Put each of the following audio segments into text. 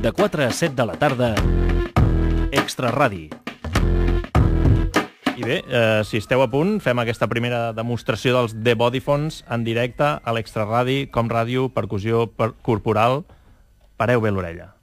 De 4 a 7 de la tarda, Extra Radi. I bé, si esteu a punt, fem aquesta primera demostració dels The Bodyphones en directe a l'Extra Radi, com ràdio, percussió corporal. Pareu bé l'orella.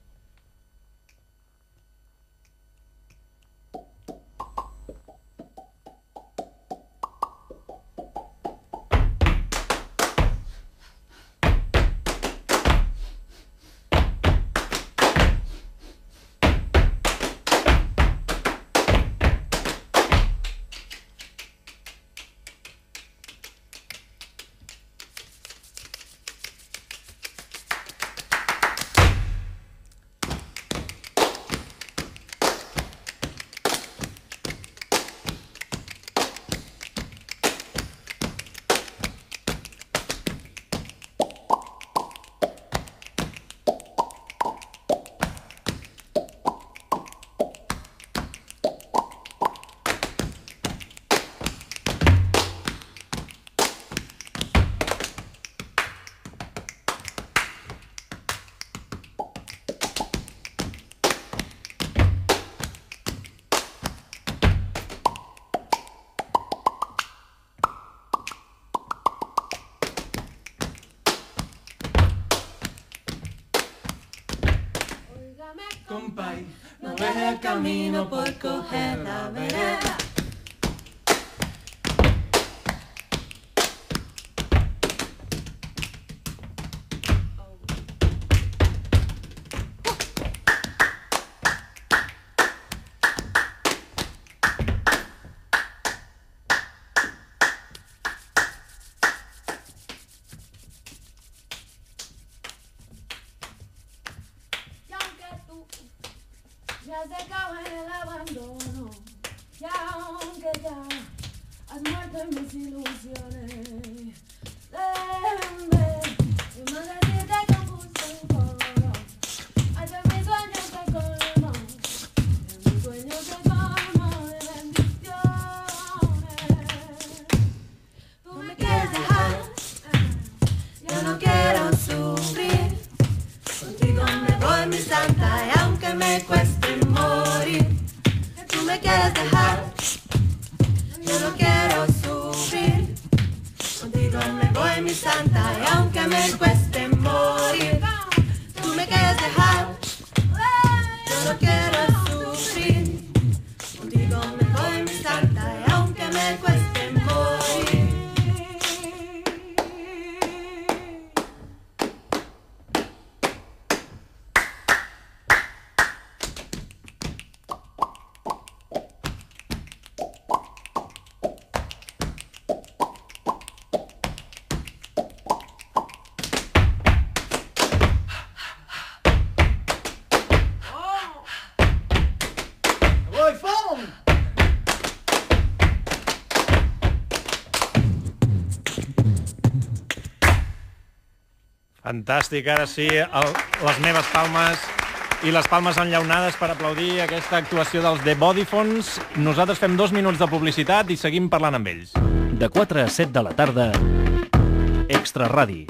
Compay, no ves el camino por coger la vereda. Ya se acabó el abandono, y aunque ya has muerto en mis ilusiones, déjame y más decirte con gusto un coro, hacer mis sueños se colmo, en mis sueños se colmo de bendiciones. Tú me quieres dejar, yo no quiero sufrir, contigo me voy mi santa y aunque me cueste morir, tú me quieres dejar, yo no quiero sufrir, contigo me voy mi santa y aunque me cueste morir, tú me quieres dejar, yo no quiero sufrir, contigo me voy mi santa y aunque me cueste morir. Fantàstic, ara sí, les meves palmes i les palmes enllaunades per aplaudir aquesta actuació dels The Bodyphones. Nosaltres fem 2 minuts de publicitat i seguim parlant amb ells. De 4 a 7 de la tarda, Extra Radi.